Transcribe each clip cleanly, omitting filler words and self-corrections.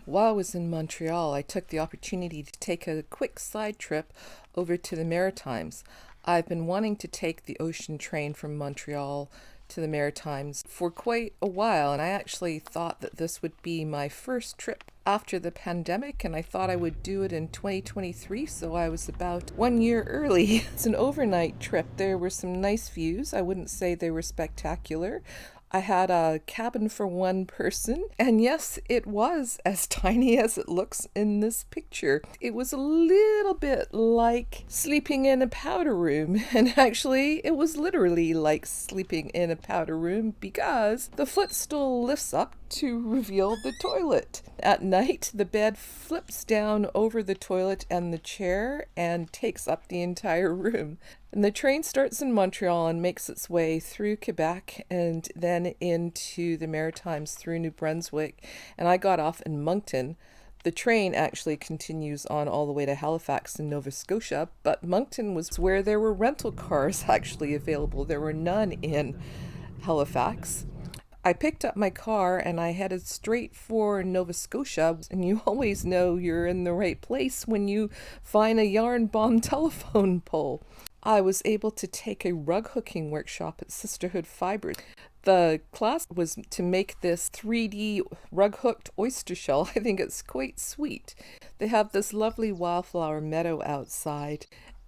While I was in Montreal, I took the opportunity to take a quick side trip over to the Maritimes. I've been wanting to take the ocean train from Montreal to the Maritimes for quite a while, and I actually thought that this would be my first trip after the pandemic, and I thought I would do it in 2023, so I was about 1 year early. It's an overnight trip. There were some nice views. I wouldn't say they were spectacular. I had a cabin for one person, and yes, it was as tiny as it looks in this picture. It was a little bit like sleeping in a powder room, and actually, it was literally like sleeping in a powder room because the footstool lifts up to reveal the toilet. At night, the bed flips down over the toilet and the chair and takes up the entire room. And the train starts in Montreal and makes its way through Quebec and then into the Maritimes through New Brunswick. And I got off in Moncton. The train actually continues on all the way to Halifax in Nova Scotia, but Moncton was where there were rental cars actually available. There were none in Halifax. I picked up my car and I headed straight for Nova Scotia, and you always know you're in the right place when you find a yarn bomb telephone pole. I was able to take a rug hooking workshop at Sisterhood Fibers. The class was to make this 3D rug hooked oyster shell. I think it's quite sweet. They have this lovely wildflower meadow outside.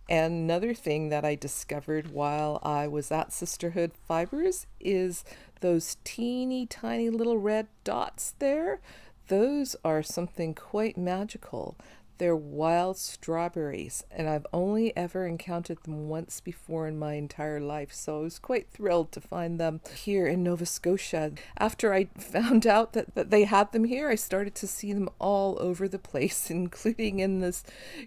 And another thing that I discovered while I was at Sisterhood Fibers is those teeny tiny little red dots there. Those are something quite magical. They're wild strawberries, and I've only ever encountered them once before in my entire life, so I was quite thrilled to find them here in Nova Scotia. After I found out that they had them here, I started to see them all over the place, including in this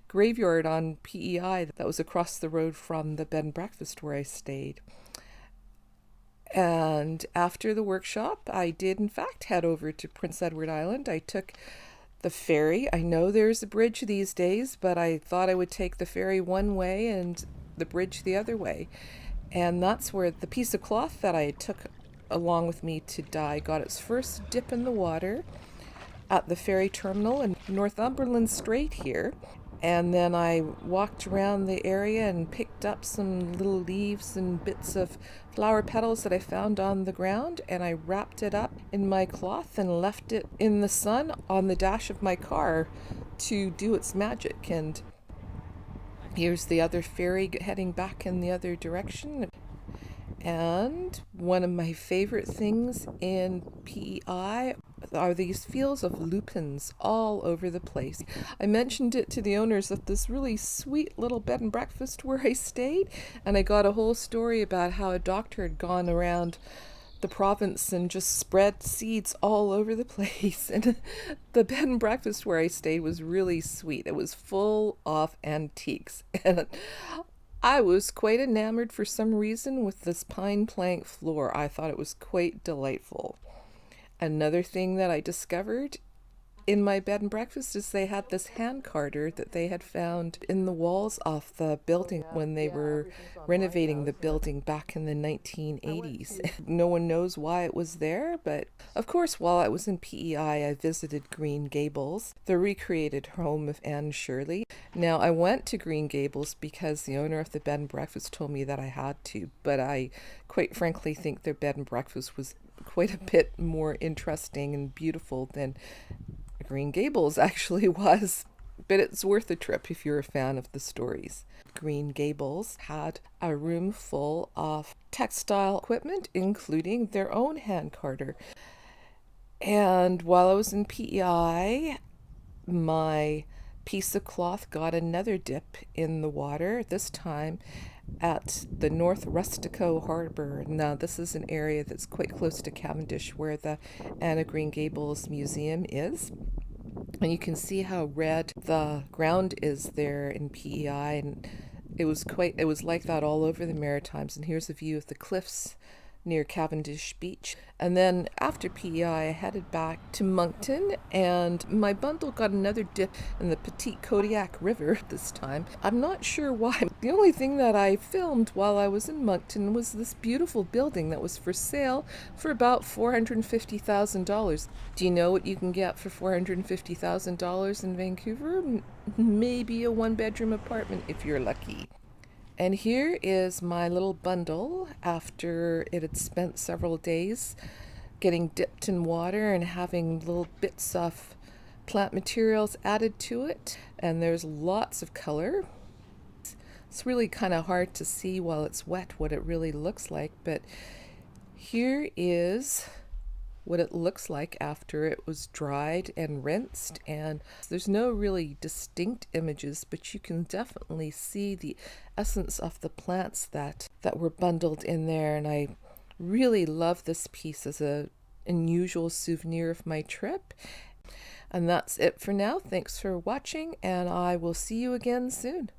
graveyard on PEI that was across the road from the bed and breakfast where I stayed. And after the workshop, I did in fact head over to Prince Edward Island. I took the ferry. I know there's a bridge these days, but I thought I would take the ferry one way and the bridge the other way. And that's where the piece of cloth that I took along with me to dye got its first dip in the water at the ferry terminal in Northumberland Strait here. And then I walked around the area and picked up some little leaves and bits of flower petals that I found on the ground, and I wrapped it up in my cloth and left it in the sun on the dash of my car to do its magic. And here's the other ferry heading back in the other direction. And one of my favorite things in PEI are these fields of lupins all over the place. I mentioned it to the owners of this really sweet little bed and breakfast where I stayed, and I got a whole story about how a doctor had gone around the province and just spread seeds all over the place. And the bed and breakfast where I stayed was really sweet. It was full of antiques, and I was quite enamored for some reason with this pine plank floor. I thought it was quite delightful. Another thing that I discovered in my bed and breakfast is they had this hand carder that they had found in the walls of the building when they were renovating the building back in the 1980s. No one knows why it was there, but of course while I was in PEI I visited Green Gables, the recreated home of Anne Shirley. Now I went to Green Gables because the owner of the bed and breakfast told me that I had to, but I quite frankly think their bed and breakfast was quite a bit more interesting and beautiful than Green Gables actually was, but it's worth a trip if you're a fan of the stories. Green Gables had a room full of textile equipment, including their own hand carder. And while I was in PEI, my piece of cloth got another dip in the water, this time at the North Rustico Harbor. Now, this is an area that's quite close to Cavendish where the Anne of Green Gables Museum is. And you can see how red the ground is there in PEI, and it was like that all over the Maritimes. And here's a view of the cliffs near Cavendish Beach. And then after PEI, I headed back to Moncton, and my bundle got another dip in the Petite Kodiak River this time. I'm not sure why. The only thing that I filmed while I was in Moncton was this beautiful building that was for sale for about $450,000. Do you know what you can get for $450,000 in Vancouver? Maybe a one-bedroom apartment if you're lucky. And here is my little bundle after it had spent several days getting dipped in water and having little bits of plant materials added to it. And there's lots of color. It's really kind of hard to see while it's wet what it really looks like, but here is what it looks like after it was dried and rinsed. And there's no really distinct images, but you can definitely see the essence of the plants that were bundled in there. And I really love this piece as an unusual souvenir of my trip. And that's it for now. Thanks for watching, and I will see you again soon.